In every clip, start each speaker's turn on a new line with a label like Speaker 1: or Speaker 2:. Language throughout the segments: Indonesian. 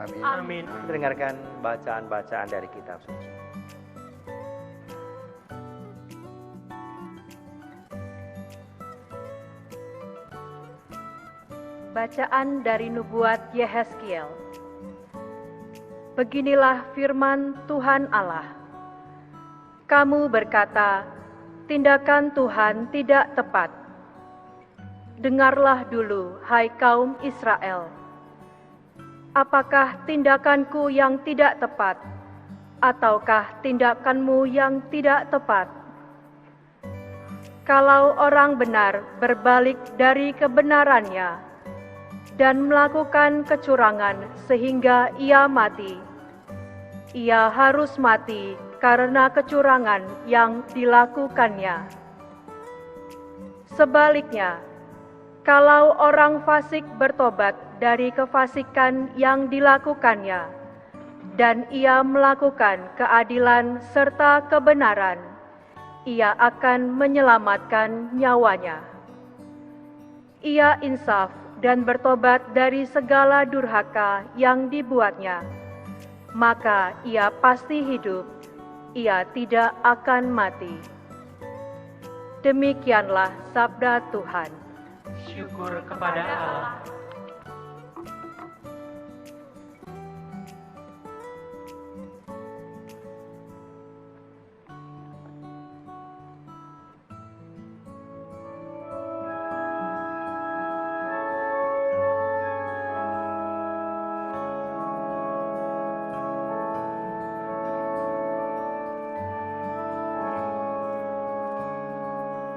Speaker 1: Amin.
Speaker 2: Amin.
Speaker 3: Dengarkan bacaan-bacaan dari kitab suci.
Speaker 4: Bacaan dari nubuat Yehezkiel. Beginilah firman Tuhan Allah. Kamu berkata, tindakan Tuhan tidak tepat. Dengarlah dulu, hai kaum Israel. Apakah tindakanku yang tidak tepat, ataukah tindakanmu yang tidak tepat? Kalau orang benar berbalik dari kebenarannya dan melakukan kecurangan sehingga ia mati, ia harus mati karena kecurangan yang dilakukannya. Sebaliknya, kalau orang fasik bertobat dari kefasikan yang dilakukannya, dan ia melakukan keadilan serta kebenaran, ia akan menyelamatkan nyawanya. Ia insaf dan bertobat dari segala durhaka yang dibuatnya, maka ia pasti hidup, ia tidak akan mati. Demikianlah sabda Tuhan.
Speaker 2: Syukur kepada Allah.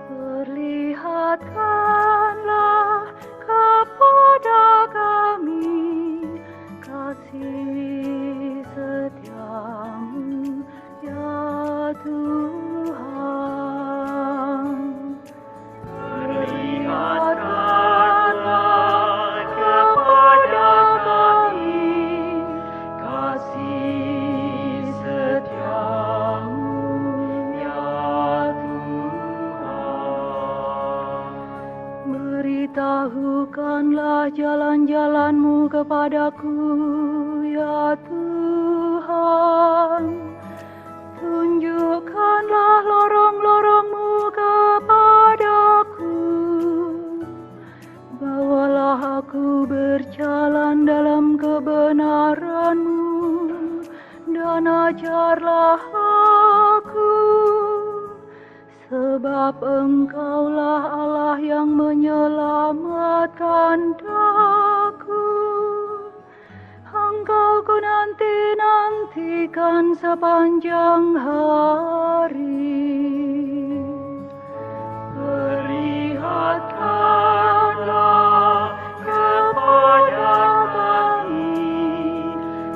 Speaker 4: Perlihatkanlah kepada kami kasih setiamu, ya Tuhan. Perlihatkanlah kepada kami kasih setiamu, ya beritahukanlah jalan-jalan-Mu kepadaku, ya Tuhan. Tunjukkanlah lorong-lorong-Mu kepadaku. Bawalah aku berjalan dalam kebenaran-Mu, dan ajarlah aku. Sebab Engkaulah Allah yang menyelamatkan daku. Engkau ku nanti-nantikan sepanjang hari. Perlihatkanlah kepada kami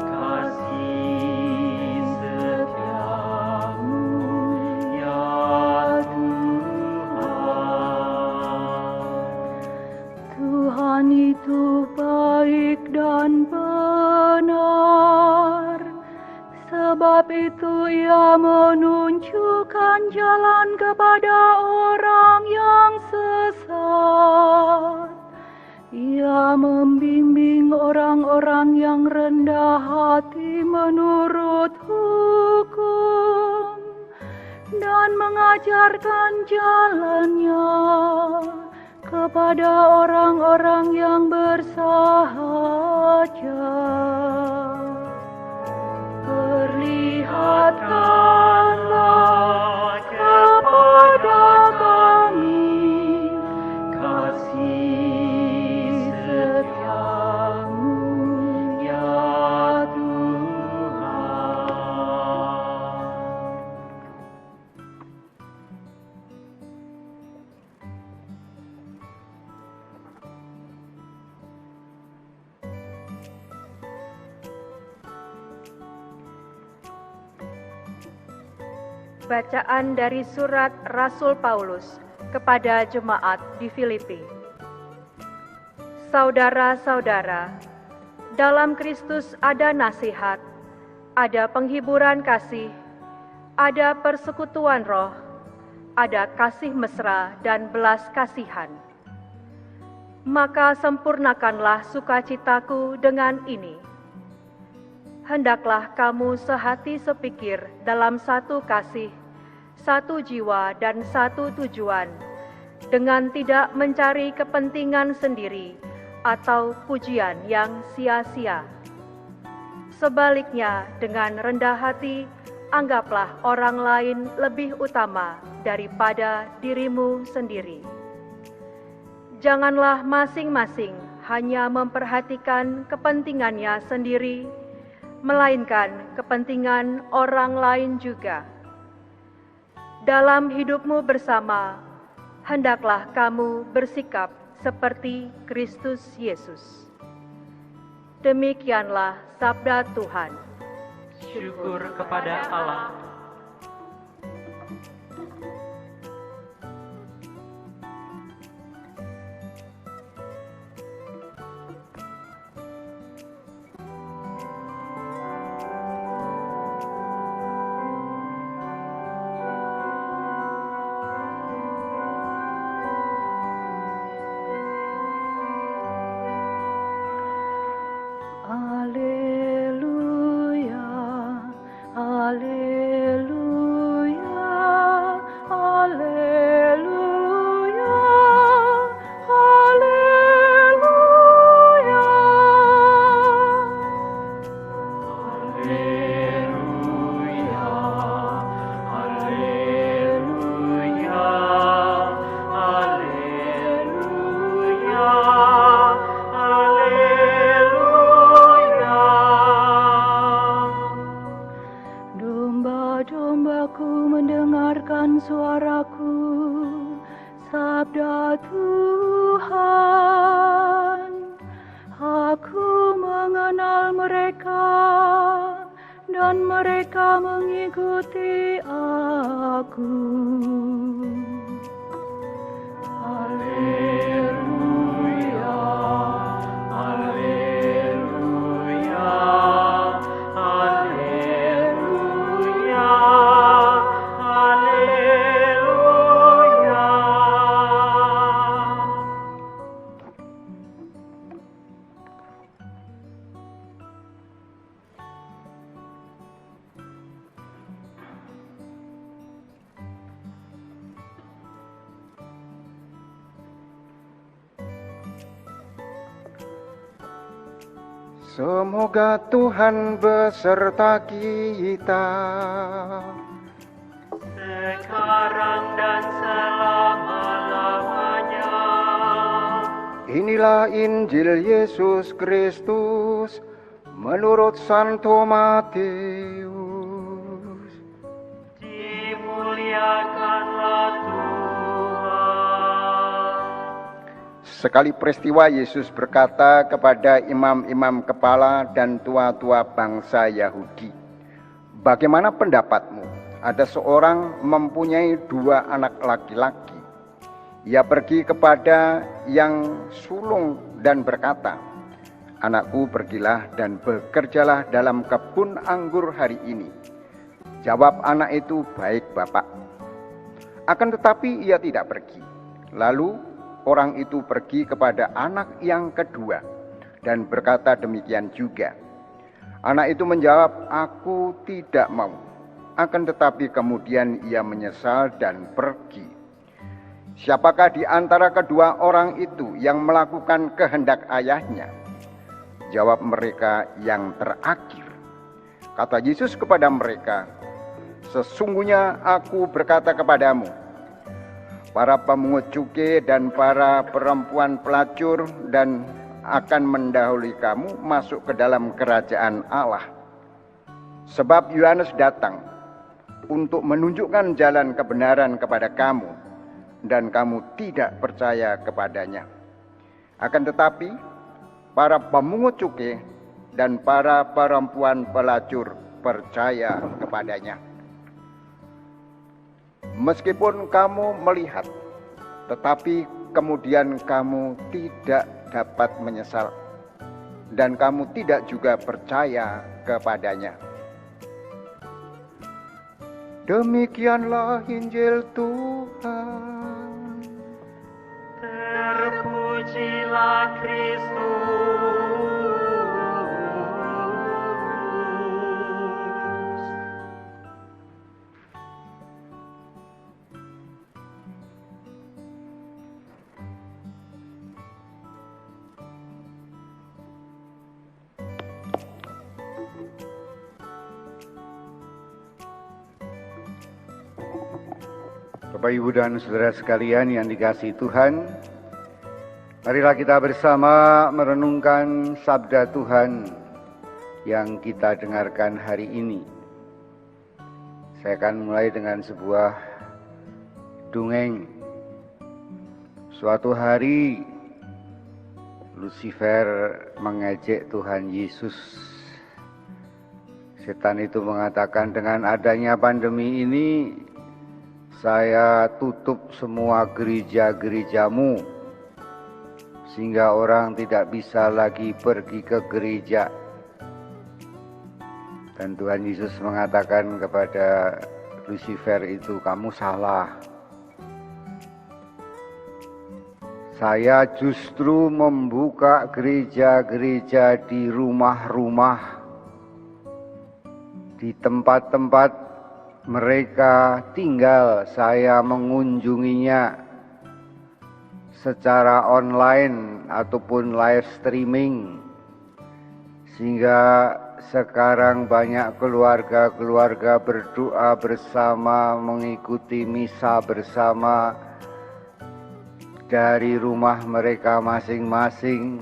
Speaker 4: kasih setiamu, ya Tuhan itu baik dan benar, sebab itu Ia menunjukkan jalan kepada orang yang sesat. Ia membimbing orang-orang yang rendah hati menurut hukum, dan mengajarkan jalannya kepada orang-orang yang bersahaja. Perlihatkanlah kepada kami kasih setiamu, ya Tuhan. Bacaan dari surat Rasul Paulus kepada jemaat di Filipi. Saudara-saudara, dalam Kristus ada nasihat, ada penghiburan kasih, ada persekutuan roh, ada kasih mesra dan belas kasihan. Maka sempurnakanlah sukacitaku dengan ini: hendaklah kamu sehati sepikir dalam satu kasih, satu jiwa dan satu tujuan, dengan tidak mencari kepentingan sendiri atau pujian yang sia-sia. Sebaliknya, dengan rendah hati, anggaplah orang lain lebih utama daripada dirimu sendiri. Janganlah masing-masing hanya memperhatikan kepentingannya sendiri, melainkan kepentingan orang lain juga. Dalam hidupmu bersama, hendaklah kamu bersikap seperti Kristus Yesus. Demikianlah sabda Tuhan.
Speaker 2: Syukur kepada Allah.
Speaker 1: Domba-dombaku mendengarkan suaraku, sabda Tuhan. Aku mengenal mereka, dan mereka mengikuti aku. Haleluya, haleluya, haleluya, haleluya.
Speaker 3: Semoga Tuhan beserta kita.
Speaker 2: Sekarang dan selama-lamanya.
Speaker 3: Inilah Injil Yesus Kristus menurut Santo Matius.
Speaker 2: Dimuliakanlah Tuhan.
Speaker 5: Sekali peristiwa Yesus berkata kepada imam-imam kepala dan tua-tua bangsa Yahudi, "Bagaimana pendapatmu? Ada seorang mempunyai 2 anak laki-laki. Ia pergi kepada yang sulung dan berkata, 'Anakku, pergilah dan bekerjalah dalam kebun anggur hari ini.' Jawab anak itu, 'Baik, Bapak.' Akan tetapi ia tidak pergi. Lalu orang itu pergi kepada anak yang kedua dan berkata demikian juga. Anak itu menjawab, 'Aku tidak mau.' Akan tetapi kemudian ia menyesal dan pergi. Siapakah di antara kedua orang itu yang melakukan kehendak ayahnya?" Jawab mereka, "Yang terakhir." Kata Yesus kepada mereka, "Sesungguhnya aku berkata kepadamu, para pemungut cukai dan para perempuan pelacur dan akan mendahului kamu masuk ke dalam kerajaan Allah. Sebab Yohanes datang untuk menunjukkan jalan kebenaran kepada kamu, dan kamu tidak percaya kepadanya. Akan tetapi para pemungut cukai dan para perempuan pelacur percaya kepadanya. Meskipun kamu melihat, tetapi kemudian kamu tidak dapat menyesal, dan kamu tidak juga percaya kepadanya." Demikianlah Injil Tuhan.
Speaker 2: Terpujilah Kristus.
Speaker 3: Bapak, Ibu, dan saudara sekalian yang dikasihi Tuhan, marilah kita bersama merenungkan sabda Tuhan yang kita dengarkan hari ini. Saya akan mulai dengan sebuah dongeng. Suatu hari Lucifer mengejek Tuhan Yesus. Setan itu mengatakan, dengan adanya pandemi ini saya tutup semua gereja-gerejamu sehingga orang tidak bisa lagi pergi ke gereja. Dan Tuhan Yesus mengatakan kepada Lucifer itu, kamu salah. Saya justru membuka gereja-gereja di rumah-rumah, di tempat-tempat mereka tinggal. Saya mengunjunginya secara online ataupun live streaming, sehingga sekarang banyak keluarga-keluarga berdoa bersama, mengikuti misa bersama dari rumah mereka masing-masing.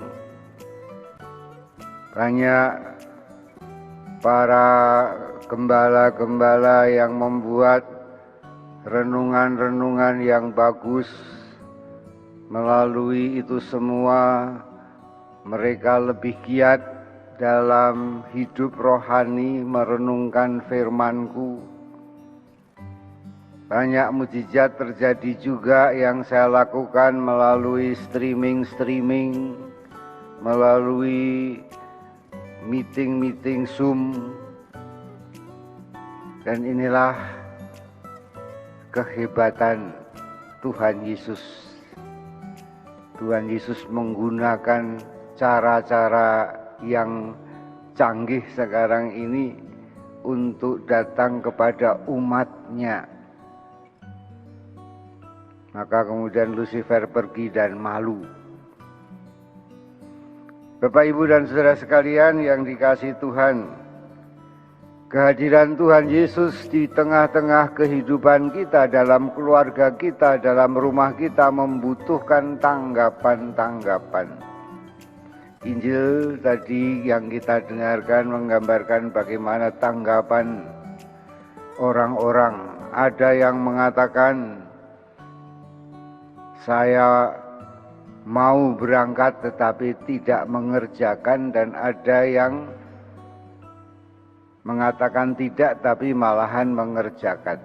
Speaker 3: Banyak para gembala-gembala yang membuat renungan-renungan yang bagus. Melalui itu semua mereka lebih giat dalam hidup rohani, merenungkan firman-Ku. Banyak mujizat terjadi juga yang saya lakukan melalui streaming, melalui meeting Zoom. Dan inilah kehebatan Tuhan Yesus. Tuhan Yesus menggunakan cara-cara yang canggih sekarang ini untuk datang kepada umat-Nya. Maka kemudian Lucifer pergi dan malu. Bapak, Ibu, dan saudara sekalian yang dikasihi Tuhan, kehadiran Tuhan Yesus di tengah-tengah kehidupan kita, dalam keluarga kita, dalam rumah kita membutuhkan tanggapan-tanggapan. Injil tadi yang kita dengarkan menggambarkan bagaimana tanggapan orang-orang. Ada yang mengatakan, saya mau berangkat tetapi tidak mengerjakan, dan ada yang mengatakan tidak tapi malahan mengerjakan.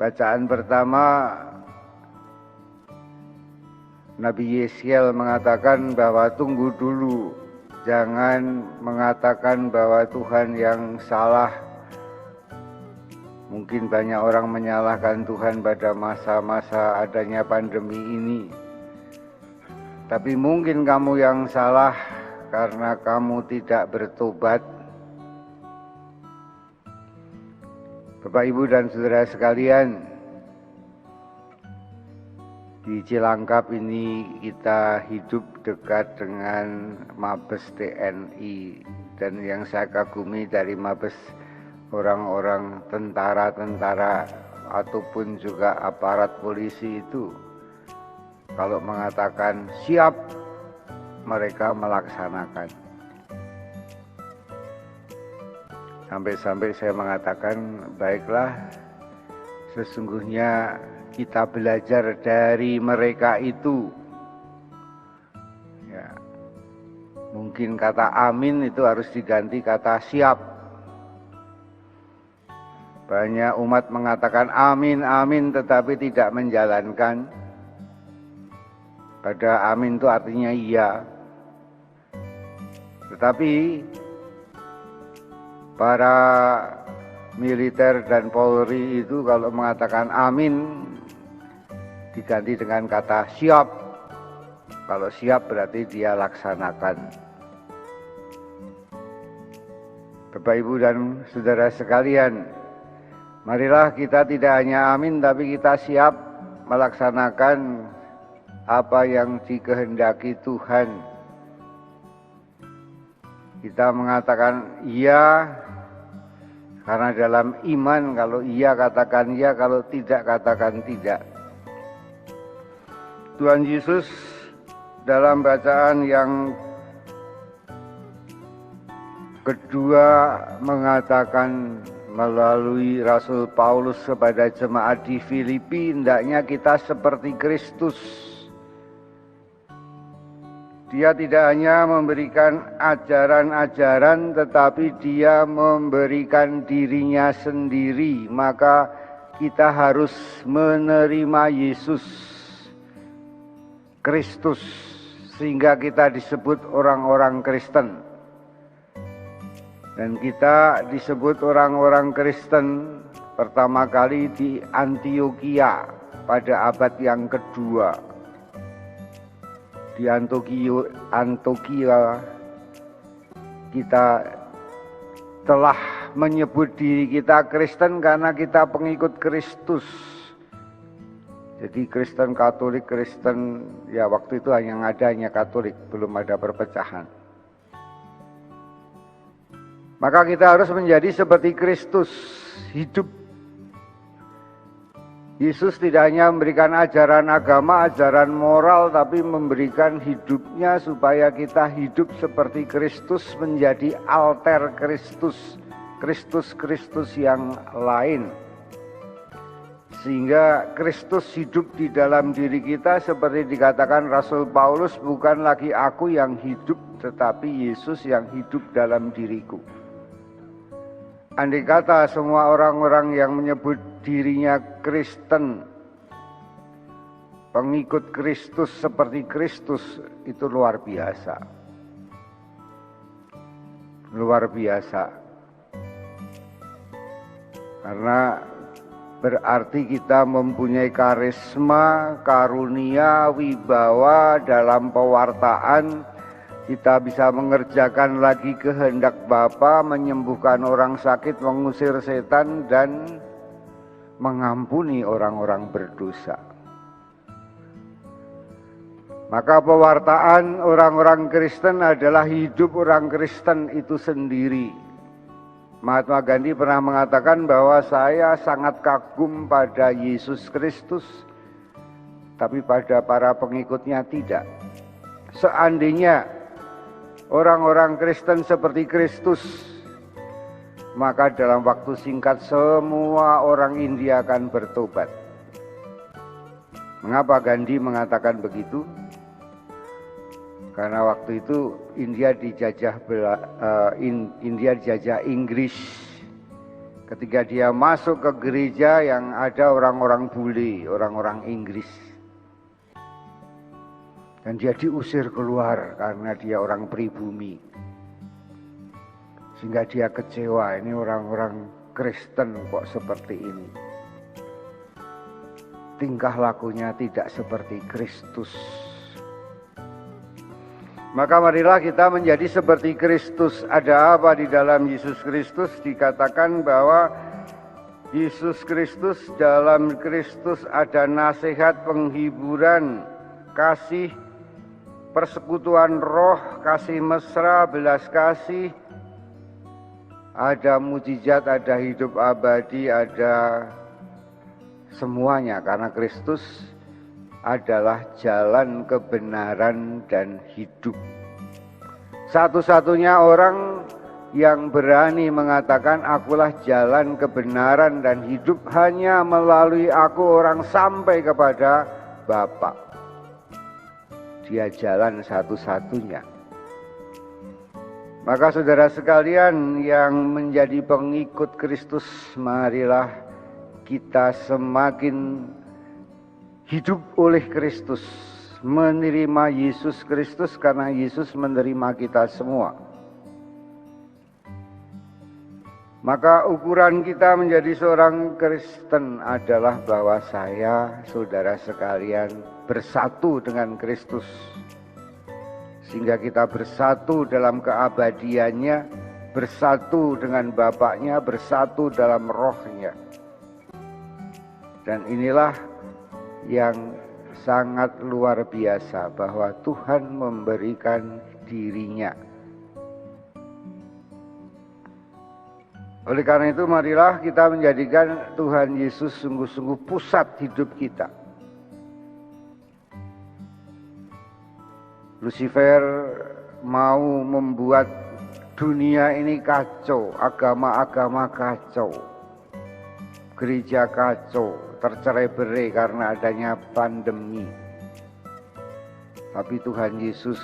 Speaker 3: Bacaan pertama, Nabi Yesiel mengatakan bahwa tunggu dulu, jangan mengatakan bahwa Tuhan yang salah. Mungkin banyak orang menyalahkan Tuhan pada masa-masa adanya pandemi ini. Tapi mungkin kamu yang salah karena kamu tidak bertobat. Bapak, Ibu, dan saudara sekalian, di Cilangkap ini kita hidup dekat dengan Mabes TNI. Dan yang saya kagumi dari Mabes, orang-orang tentara-tentara ataupun juga aparat polisi itu, kalau mengatakan siap, mereka melaksanakan. Sampai-sampai saya mengatakan, baiklah, sesungguhnya kita belajar dari mereka itu. Ya, mungkin kata amin itu harus diganti kata siap. Banyak umat mengatakan amin, amin, tetapi tidak menjalankan. Pada amin itu artinya iya. Tetapi para militer dan Polri itu kalau mengatakan amin diganti dengan kata siap. Kalau siap berarti dia laksanakan. Bapak, Ibu, dan saudara sekalian, marilah kita tidak hanya amin, tapi kita siap melaksanakan apa yang dikehendaki Tuhan. Kita mengatakan iya Karena dalam iman kalau iya katakan iya, kalau tidak katakan tidak. Tuhan Yesus dalam bacaan yang kedua mengatakan melalui Rasul Paulus kepada jemaat di Filipi, hendaknya kita seperti Kristus. Dia tidak hanya memberikan ajaran-ajaran, tetapi dia memberikan dirinya sendiri. Maka kita harus menerima Yesus Kristus, sehingga kita disebut orang-orang Kristen. Dan kita disebut orang-orang Kristen pertama kali di Antioquia pada abad yang kedua. Di Antioquia kita telah menyebut diri kita Kristen karena kita pengikut Kristus. Jadi Kristen, Katolik, Kristen, ya waktu itu hanya Katolik, belum ada perpecahan. Maka kita harus menjadi seperti Kristus, hidup. Yesus tidak hanya memberikan ajaran agama, ajaran moral, tapi memberikan hidupnya supaya kita hidup seperti Kristus, menjadi alter Kristus, Kristus yang lain. Sehingga Kristus hidup di dalam diri kita seperti dikatakan Rasul Paulus, bukan lagi aku yang hidup, tetapi Yesus yang hidup dalam diriku. Andai kata semua orang-orang yang menyebut dirinya Kristen, pengikut Kristus seperti Kristus, itu luar biasa. Luar biasa. Karena berarti kita mempunyai karisma, karunia, wibawa dalam pewartaan. Kita bisa mengerjakan lagi kehendak Bapa, menyembuhkan orang sakit, mengusir setan, dan mengampuni orang-orang berdosa. Maka pewartaan orang-orang Kristen adalah hidup orang Kristen itu sendiri. Mahatma Gandhi pernah mengatakan bahwa saya sangat kagum pada Yesus Kristus, tapi pada para pengikutnya tidak. Seandainya orang-orang Kristen seperti Kristus, maka dalam waktu singkat semua orang India akan bertobat. Mengapa Gandhi mengatakan begitu? Karena waktu itu India dijajah Inggris. Ketika dia masuk ke gereja yang ada orang-orang bule, orang-orang Inggris. Dan dia diusir keluar karena dia orang pribumi. Sehingga dia kecewa, ini orang-orang Kristen kok seperti ini. Tingkah lakunya tidak seperti Kristus. Maka marilah kita menjadi seperti Kristus. Ada apa di dalam Yesus Kristus? Dikatakan bahwa Yesus Kristus, dalam Kristus ada nasihat, penghiburan, kasih, persekutuan roh, kasih mesra, belas kasih, ada mujizat, ada hidup abadi, ada semuanya. Karena Kristus adalah jalan kebenaran dan hidup. Satu-satunya orang yang berani mengatakan akulah jalan kebenaran dan hidup, hanya melalui aku orang sampai kepada Bapa. Dia jalan satu-satunya. Maka saudara sekalian yang menjadi pengikut Kristus, marilah kita semakin hidup oleh Kristus, menerima Yesus Kristus karena Yesus menerima kita semua. Maka ukuran kita menjadi seorang Kristen adalah bahwa saya, saudara sekalian, bersatu dengan Kristus. Sehingga kita bersatu dalam keabadiannya, bersatu dengan Bapaknya, bersatu dalam rohnya. Dan inilah yang sangat luar biasa, bahwa Tuhan memberikan dirinya. Oleh karena itu marilah kita menjadikan Tuhan Yesus sungguh-sungguh pusat hidup kita. Lucifer mau membuat dunia ini kacau, agama-agama kacau, gereja kacau, tercerai-berai karena adanya pandemi. Tapi Tuhan Yesus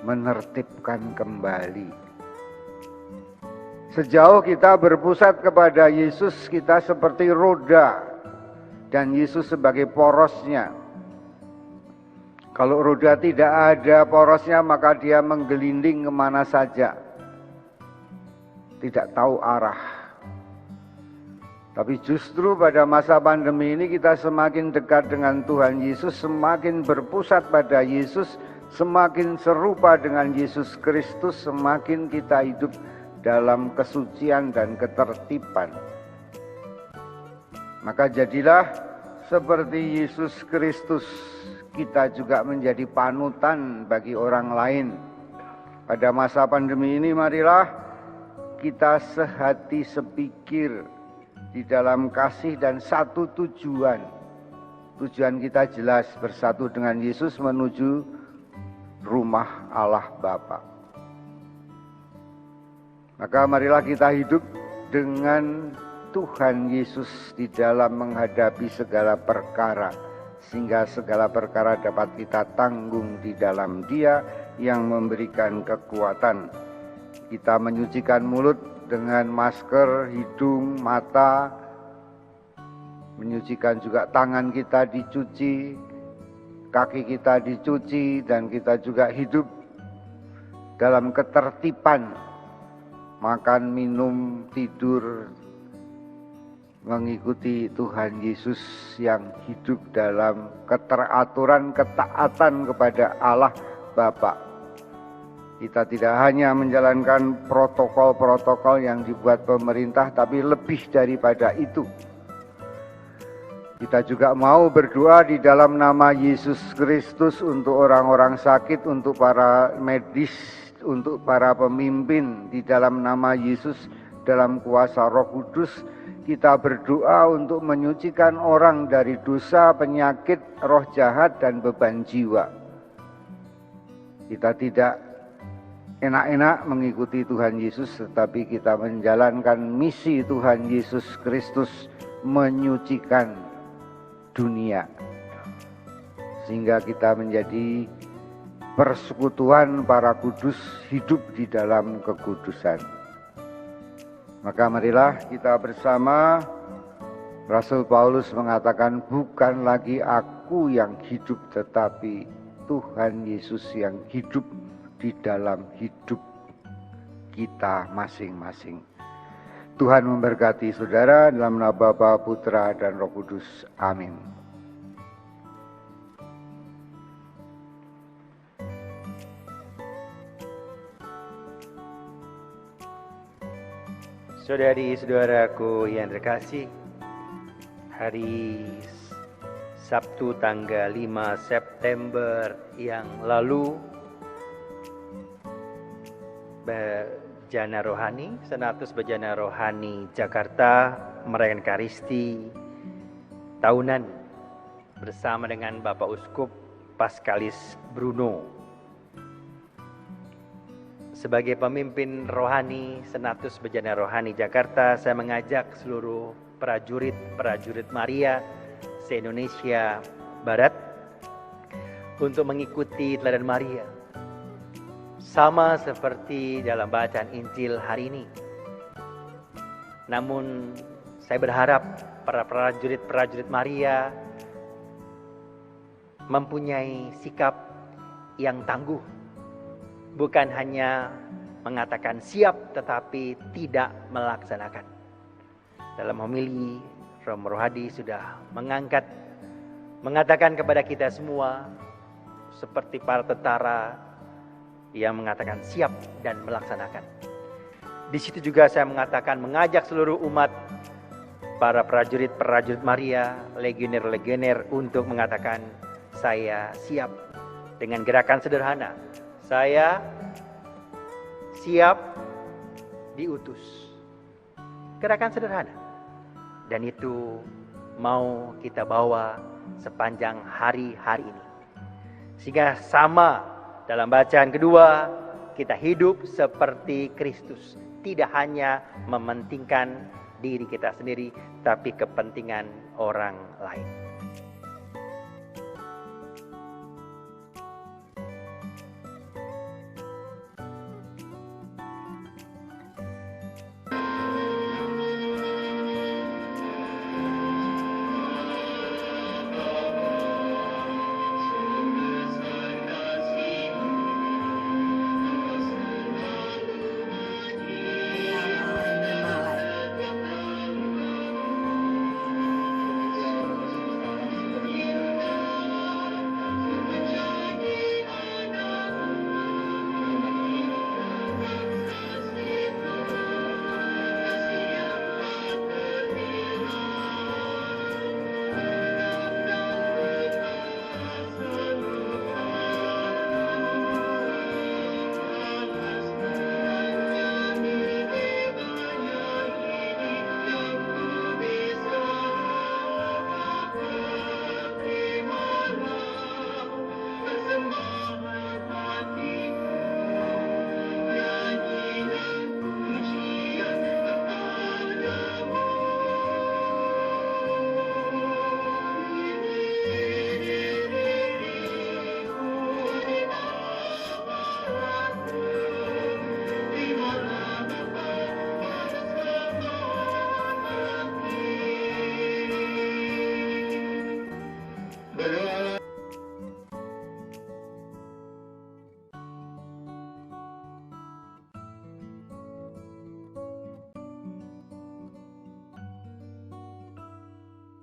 Speaker 3: menertibkan kembali. Sejauh kita berpusat kepada Yesus, kita seperti roda dan Yesus sebagai porosnya. Kalau roda tidak ada porosnya, maka dia menggelinding kemana saja, tidak tahu arah. Tapi justru pada masa pandemi ini kita semakin dekat dengan Tuhan Yesus, semakin berpusat pada Yesus, semakin serupa dengan Yesus Kristus, semakin kita hidup dalam kesucian dan ketertiban. Maka jadilah seperti Yesus Kristus, kita juga menjadi panutan bagi orang lain. Pada masa pandemi ini marilah kita sehati sepikir di dalam kasih dan satu tujuan. Tujuan kita jelas, bersatu dengan Yesus menuju rumah Allah Bapa. Maka marilah kita hidup dengan Tuhan Yesus di dalam menghadapi segala perkara, sehingga segala perkara dapat kita tanggung di dalam Dia yang memberikan kekuatan. Kita menyucikan mulut dengan masker, hidung, mata, menyucikan juga tangan kita dicuci, kaki kita dicuci, dan kita juga hidup dalam ketertiban. Makan, minum, tidur, mengikuti Tuhan Yesus yang hidup dalam keteraturan, ketaatan kepada Allah Bapa. Kita tidak hanya menjalankan protokol-protokol yang dibuat pemerintah, tapi lebih daripada itu. Kita juga mau berdoa di dalam nama Yesus Kristus untuk orang-orang sakit, untuk para medis, untuk para pemimpin di dalam nama Yesus, dalam kuasa Roh Kudus. Kita berdoa untuk menyucikan orang dari dosa, penyakit, roh jahat, dan beban jiwa. Kita tidak enak-enak mengikuti Tuhan Yesus, tetapi kita menjalankan misi Tuhan Yesus Kristus, menyucikan dunia, sehingga kita menjadi persekutuan para kudus, hidup di dalam kekudusan. Maka marilah kita bersama. Rasul Paulus mengatakan, bukan lagi aku yang hidup, tetapi Tuhan Yesus yang hidup di dalam hidup kita masing-masing. Tuhan memberkati saudara dalam nama Bapa, Putra, dan Roh Kudus. Amin.
Speaker 6: Saudari-saudaraku yang terkasih, hari Sabtu tanggal 5 September yang lalu, Bejana Rohani, Senatus Bejana Rohani Jakarta merayakan Ekaristi tahunan bersama dengan Bapak Uskup Paskalis Bruno. Sebagai pemimpin rohani Senatus Bejana Rohani Jakarta, saya mengajak seluruh prajurit Maria se-Indonesia Barat untuk mengikuti teladan Maria. Sama seperti dalam bacaan Injil hari ini. Namun saya berharap para prajurit Maria mempunyai sikap yang tangguh. Bukan hanya mengatakan siap tetapi tidak melaksanakan. Dalam homili, Romo Rohadi sudah mengatakan kepada kita semua seperti para tentara yang mengatakan siap dan melaksanakan. Di situ juga saya mengajak seluruh umat, para prajurit Maria, legioner untuk mengatakan saya siap dengan gerakan sederhana. Saya siap diutus. Gerakan sederhana. Dan itu mau kita bawa sepanjang hari-hari ini. Sehingga sama dalam bacaan kedua, kita hidup seperti Kristus. Tidak hanya mementingkan diri kita sendiri, tapi kepentingan orang lain.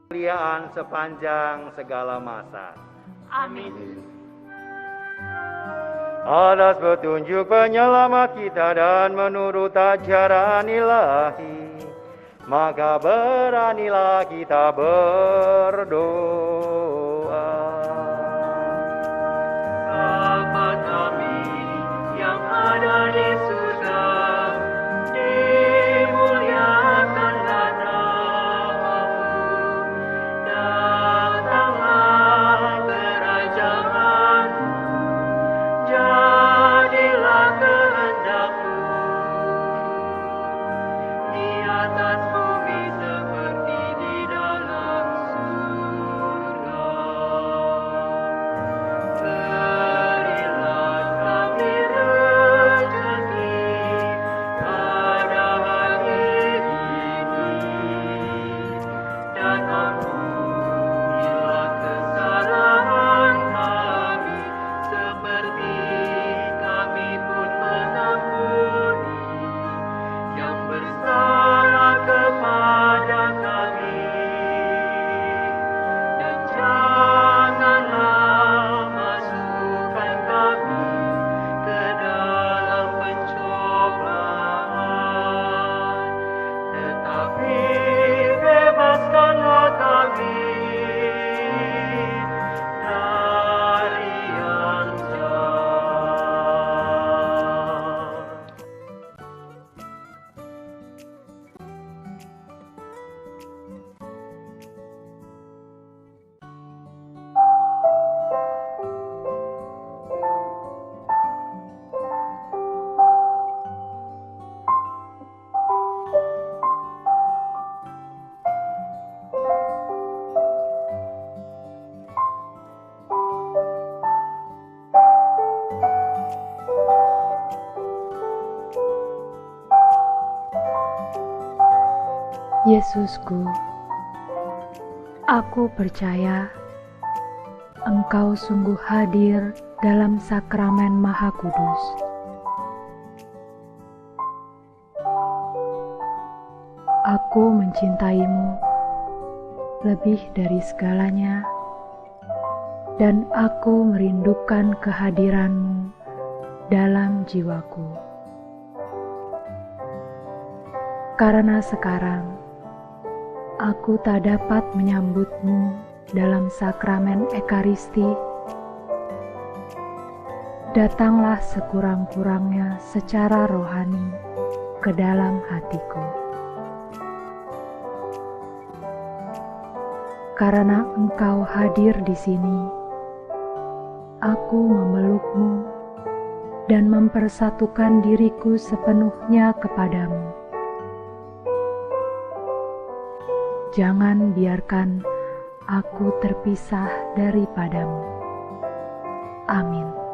Speaker 6: Kemuliaan sepanjang segala masa.
Speaker 2: Amin.
Speaker 6: Atas petunjuk penyelamat kita dan menurut ajaran ilahi, maka beranilah kita berdoa.
Speaker 2: Bapa kami yang ada di surga, dimuliakanlah namamu. Datanglah kerajaanmu, jadilah kehendak-Mu di atas bumi seperti di dalam surga. Berilah kami rezeki pada hari ini, dan ampunilah kesalahan kami seperti kami pun mengampuni yang bersalah kepada kami. Dan janganlah masukkan kami ke dalam pencobaan, tetapi bebaskanlah kami dari yang jahat.
Speaker 4: Yesusku, aku percaya Engkau sungguh hadir dalam sakramen Maha Kudus. Aku mencintaimu lebih dari segalanya, dan aku merindukan kehadiran-Mu dalam jiwaku. Karena sekarang aku tak dapat menyambut-Mu dalam sakramen Ekaristi, datanglah sekurang-kurangnya secara rohani ke dalam hatiku.
Speaker 7: Karena Engkau hadir di sini, aku memelukmu dan mempersatukan diriku sepenuhnya kepadamu. Jangan biarkan aku terpisah daripadamu. Amin.